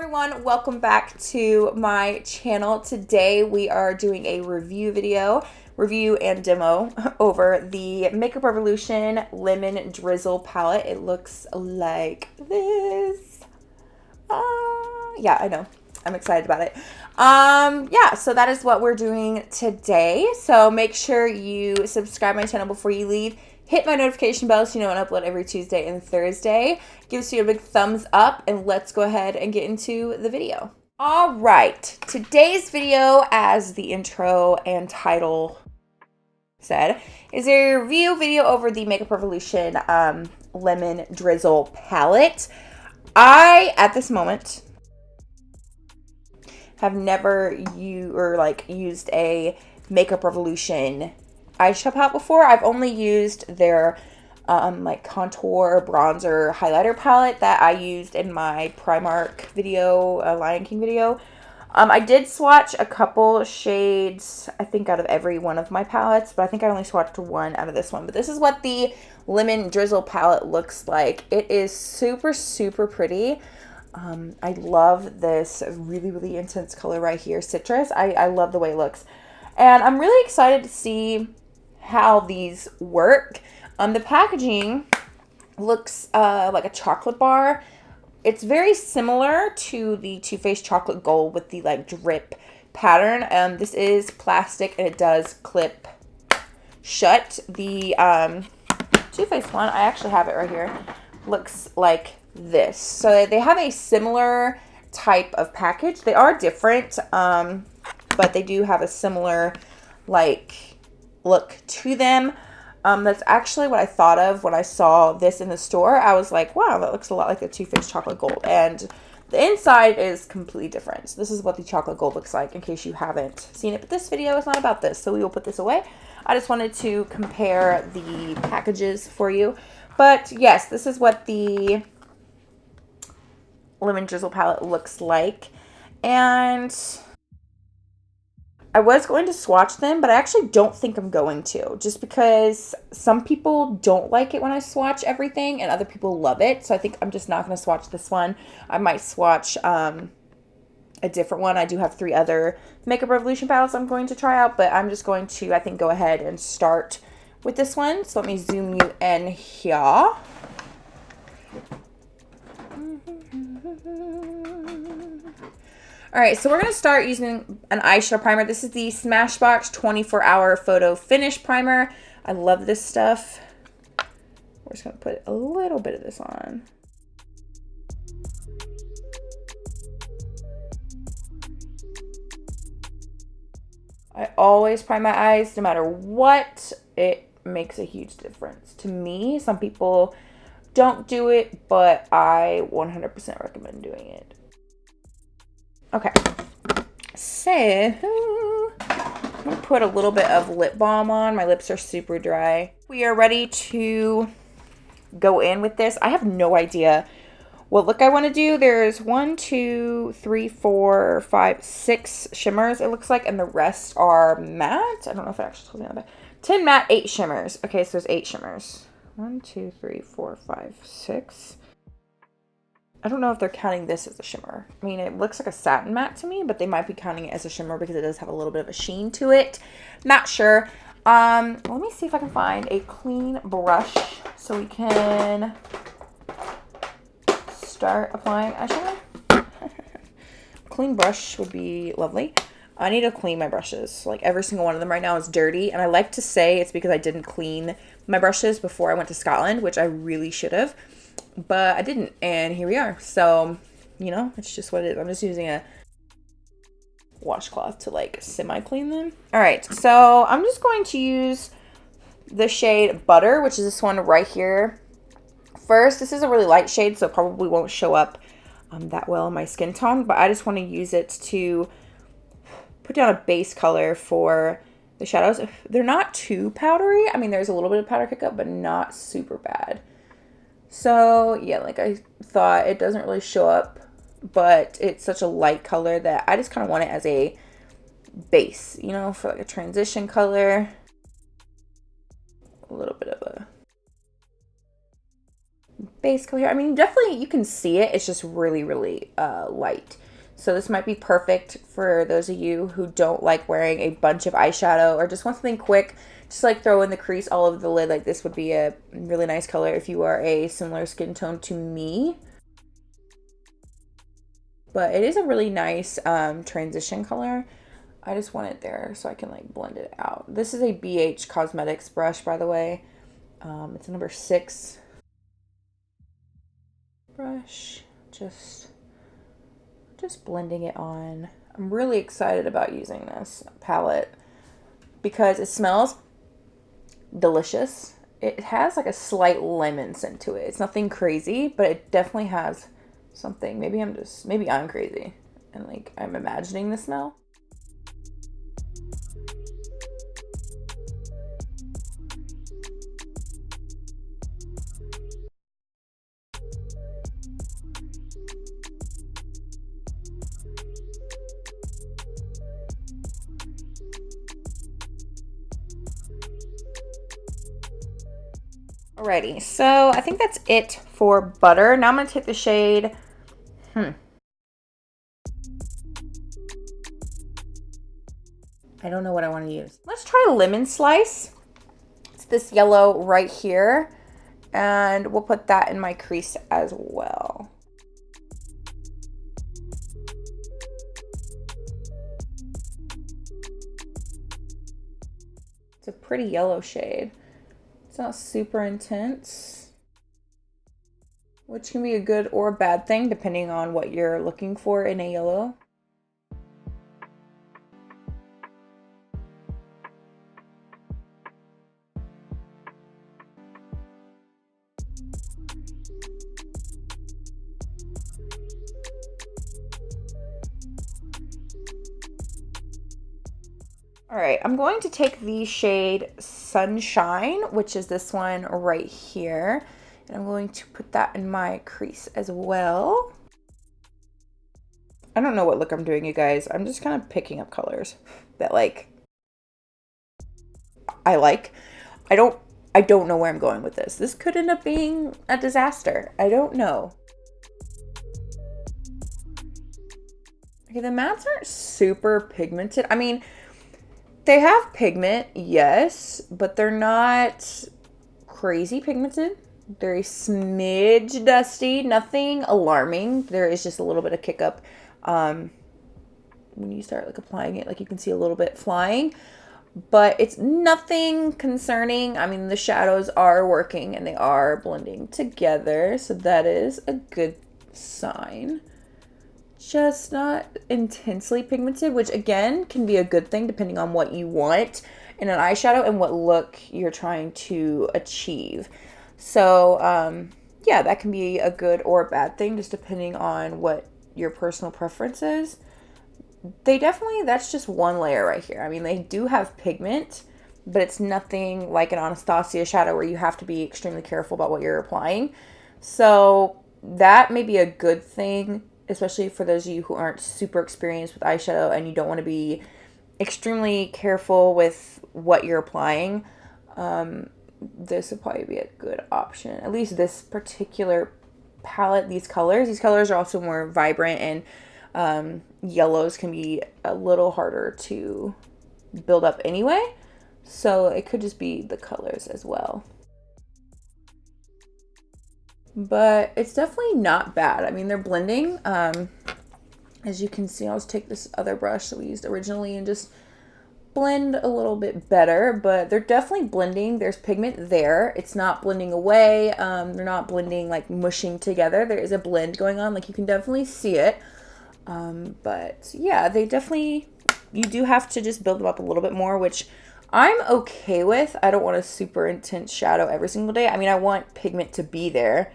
everyone, welcome back to my channel. Today we are doing a review and demo over the Makeup Revolution Lemon Drizzle palette. It looks like this. Yeah, I know. I'm excited about it. Yeah, so that is what we're doing today. So make sure you subscribe to my channel before you leave. Hit my notification bell so you know when I upload every Tuesday and Thursday. Give us a big thumbs up and let's go ahead and get into the video. All right, today's video, as the intro and title said, is a review video over the Makeup Revolution Lemon Drizzle palette. I, at this moment, have never used a Makeup Revolution eyeshadow palette before. I've only used their like contour, bronzer, highlighter palette that I used in my Primark video, Lion King video. I did swatch a couple shades, I think, out of every one of my palettes, but I think I only swatched one out of this one. But this is what the Lemon Drizzle palette looks like. It is super, super pretty. I love this really, really intense color right here, Citrus. I love the way it looks. And I'm really excited to see how these work. The packaging looks like a chocolate bar. It's very similar to the Too Faced Chocolate Gold with the like drip pattern. This is plastic and it does clip shut. The Too Faced one, I actually have it right here, looks like this. So they have a similar type of package. They are different, but they do have a similar like look to them. That's actually what I thought of when I saw this in the store. I was like, wow, that looks a lot like the Too Faced Chocolate Gold. And the inside is completely different. So this is what the Chocolate Gold looks like in case you haven't seen it. But this video is not about this, so we will put this away. I just wanted to compare the packages for you. But yes, this is what the Lemon Drizzle palette looks like. And I was going to swatch them, but I actually don't think I'm going to, just because some people don't like it when I swatch everything and other people love it. So I think I'm just not going to swatch this one. I might swatch a different one. I do have 3 other Makeup Revolution palettes I'm going to try out, but I'm just going to, I think, go ahead and start with this one. So let me zoom you in here. All right, so we're going to start using an eyeshadow primer. This is the Smashbox 24-Hour Photo Finish Primer. I love this stuff. We're just going to put a little bit of this on. I always prime my eyes no matter what. It makes a huge difference to me. Some people don't do it, but I 100% recommend doing it. Okay, so I'm going to put a little bit of lip balm on. My lips are super dry. We are ready to go in with this. I have no idea what look I want to do. There's 1, 2, 3, 4, 5, 6 shimmers, it looks like, and the rest are matte. I don't know if it actually tells me on the back. 10 matte, 8 shimmers. Okay, so there's 8 shimmers. 1, 2, 3, 4, 5, 6. I don't know if they're counting this as a shimmer. I mean, it looks like a satin matte to me, but they might be counting it as a shimmer because it does have a little bit of a sheen to it. Not sure. Let me see if I can find a clean brush so we can start applying eyeshadow. Clean brush would be lovely. I need to clean my brushes. Like, every single one of them right now is dirty. And I like to say it's because I didn't clean my brushes before I went to Scotland, which I really should have. But I didn't, and here we are. So, you know, it's just what it is. I'm just using a washcloth to like semi-clean them. All right, so I'm just going to use the shade Butter, which is this one right here. First, this is a really light shade, so it probably won't show up that well in my skin tone, but I just want to use it to put down a base color for the shadows. They're not too powdery. I mean, there's a little bit of powder pickup, but not super bad. So yeah, like I thought, it doesn't really show up, but it's such a light color that I just kind of want it as a base, you know, for like a transition color. A little bit of a base color here. I mean, definitely you can see it. It's just really, really light. So this might be perfect for those of you who don't like wearing a bunch of eyeshadow or just want something quick. Just like throw in the crease all over the lid. Like this would be a really nice color if you are a similar skin tone to me. But it is a really nice transition color. I just want it there so I can like blend it out. This is a BH Cosmetics brush, by the way. It's a number 6 brush. Just blending it on. I'm really excited about using this palette because it smells delicious. It has like a slight lemon scent to it. It's nothing crazy, but it definitely has something. Maybe I'm crazy and like I'm imagining the smell. Alrighty, so I think that's it for butter. Now I'm going to take the shade, I don't know what I want to use. Let's try Lemon Slice. It's this yellow right here, and we'll put that in my crease as well. It's a pretty yellow shade. It's not super intense, which can be a good or a bad thing depending on what you're looking for in a yellow. All right, I'm going to take the shade Sunshine, which is this one right here, and I'm going to put that in my crease as well. I don't know what look I'm doing, you guys. I'm just kind of picking up colors that like I like. I don't know where I'm going with this. This could end up being a disaster. I don't know. Okay, the mattes aren't super pigmented. I mean, they have pigment, yes, but they're not crazy pigmented. They're a smidge dusty, nothing alarming. There is just a little bit of kick up when you start like applying it. Like you can see a little bit flying, but it's nothing concerning. I mean, the shadows are working and they are blending together, so that is a good sign. Just not intensely pigmented, which again can be a good thing depending on what you want in an eyeshadow and what look you're trying to achieve. So yeah, that can be a good or a bad thing just depending on what your personal preference is. That's just one layer right here. I mean, they do have pigment, but it's nothing like an Anastasia shadow where you have to be extremely careful about what you're applying. So that may be a good thing, especially for those of you who aren't super experienced with eyeshadow and you don't want to be extremely careful with what you're applying. This would probably be a good option. At least this particular palette, these colors are also more vibrant, and yellows can be a little harder to build up anyway. So it could just be the colors as well. But it's definitely not bad. I mean, they're blending. As you can see, I'll just take this other brush that we used originally and just blend a little bit better, but they're definitely blending. There's pigment there. It's not blending away. They're not blending like mushing together. There is a blend going on. Like you can definitely see it. But yeah, you do have to just build them up a little bit more, which I'm okay with. I don't want a super intense shadow every single day. I mean, I want pigment to be there.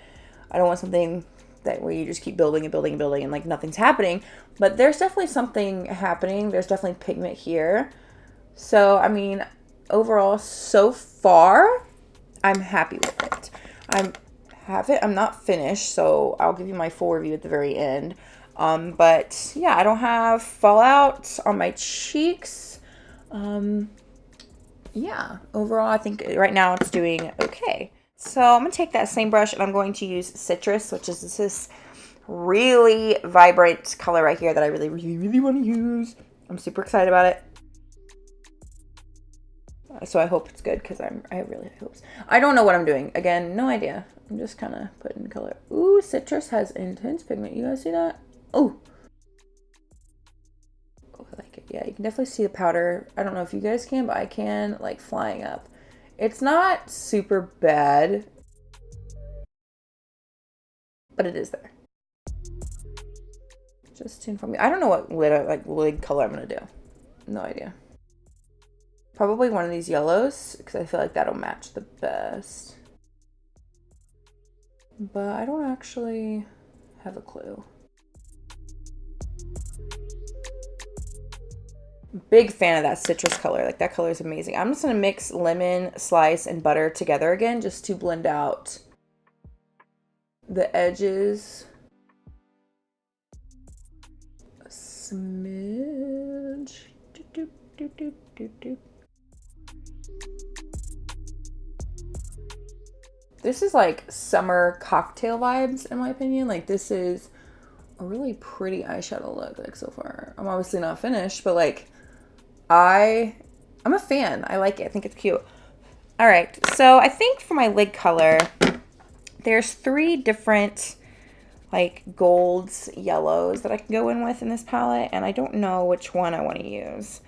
I don't want something that where you just keep building and building and building and like nothing's happening. But there's definitely something happening. There's definitely pigment here. So, I mean, overall, so far, I'm happy with it. I'm not finished, so I'll give you my full review at the very end. But yeah, I don't have fallout on my cheeks. Yeah, overall, I think right now it's doing okay. So I'm going to take that same brush and I'm going to use Citrus, which is this really vibrant color right here that I really, really, really want to use. I'm super excited about it. So I hope it's good because I really have hopes. I don't know what I'm doing. Again, no idea. I'm just kind of putting color. Ooh, Citrus has intense pigment. You guys see that? Ooh. Oh, I like it. Yeah, you can definitely see the powder. I don't know if you guys can, but I can, like, flying up. It's not super bad, but it is there. Just tune for me. I don't know what lid color I'm gonna do. No idea. Probably one of these yellows because I feel like that'll match the best. But I don't actually have a clue. Big fan of that citrus color. Like, that color is amazing. I'm just gonna mix lemon slice and butter together again just to blend out the edges. A smidge. Doop, doop, doop, doop, doop. This is like summer cocktail vibes in my opinion. Like, this is a really pretty eyeshadow look, like, so far. I'm obviously not finished, but like I'm a fan. I like it. I think it's cute. All right, so I think for my lid color, there's 3 different like golds, yellows that I can go in with in this palette, and I don't know which one I want to use.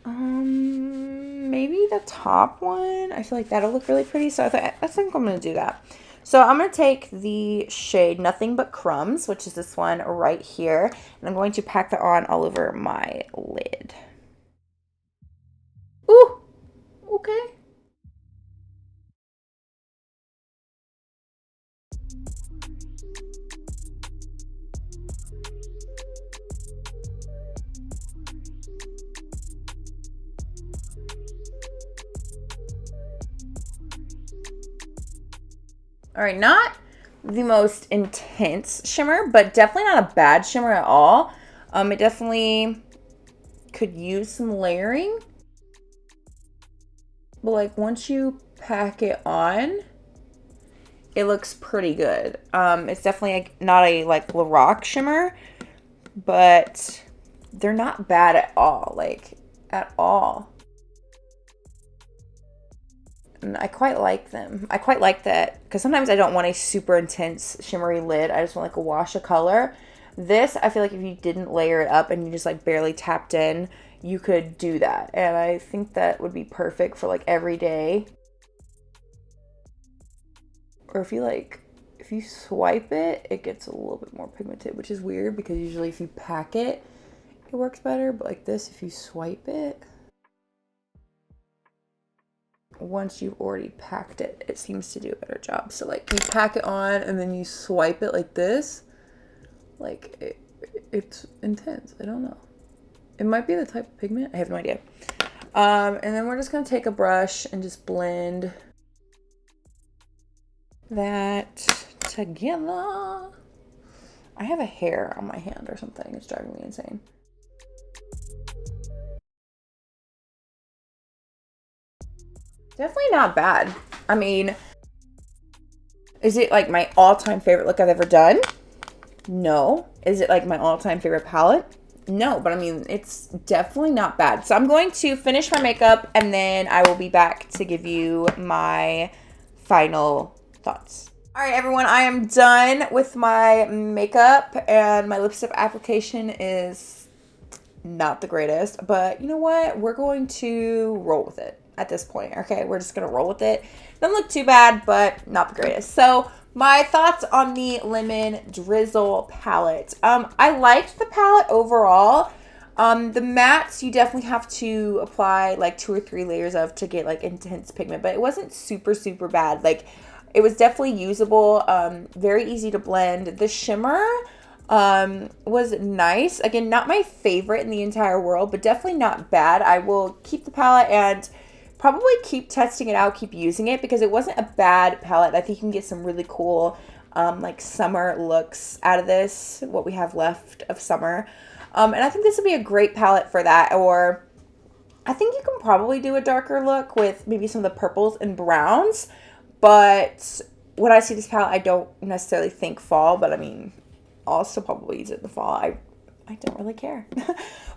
Maybe the top one. I feel like that'll look really pretty, so I think I'm gonna do that. So I'm gonna take the shade Nothing But Crumbs, which is this one right here, and I'm going to pack that on all over my lid. Ooh, okay. All right, not the most intense shimmer, but definitely not a bad shimmer at all. It definitely could use some layering. But like, once you pack it on, it looks pretty good. It's definitely like not a like Lorac shimmer, but they're not bad at all, like at all. And I quite like them. I quite like that because sometimes I don't want a super intense shimmery lid. I just want like a wash of color. This, I feel like if you didn't layer it up and you just like barely tapped in, you could do that. And I think that would be perfect for like every day. Or if you swipe it, it gets a little bit more pigmented, which is weird because usually if you pack it, it works better. But like this, if you swipe it, once you've already packed it, it seems to do a better job. So like you pack it on and then you swipe it like this, like it's intense. I don't know. It might be the type of pigment. I have no idea. And then we're just gonna take a brush and just blend that together. I have a hair on my hand or something. It's driving me insane. Definitely not bad. I mean, is it like my all-time favorite look I've ever done? No. Is it like my all-time favorite palette? No, but I mean, it's definitely not bad. So I'm going to finish my makeup and then I will be back to give you my final thoughts. All right, everyone, I am done with my makeup and my lipstick application is not the greatest, but you know what? We're going to roll with it at this point. Okay, we're just gonna roll with it. Doesn't look too bad, but not the greatest. So my thoughts on the Lemon Drizzle palette. I liked the palette overall. The mattes you definitely have to apply like 2 or 3 layers of to get like intense pigment, but it wasn't super bad. Like, it was definitely usable, very easy to blend. The shimmer was nice. Again, not my favorite in the entire world, but definitely not bad. I will keep the palette and probably keep testing it out, keep using it because it wasn't a bad palette. I think you can get some really cool like summer looks out of this, what we have left of summer. And I think this would be a great palette for that. Or I think you can probably do a darker look with maybe some of the purples and browns. But when I see this palette, I don't necessarily think fall, but I mean, I'll still probably use it in the fall. I don't really care.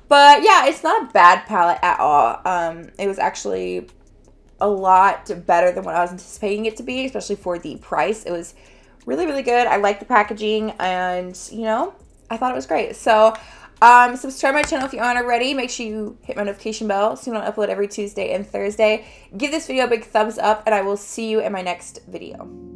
But yeah, it's not a bad palette at all. It was actually a lot better than what I was anticipating it to be, especially for the price. It was really, really good. I like the packaging, and, you know, I thought it was great. So, subscribe to my channel if you aren't already. Make sure you hit my notification bell so you don't upload every Tuesday and Thursday. Give this video a big thumbs up, and I will see you in my next video.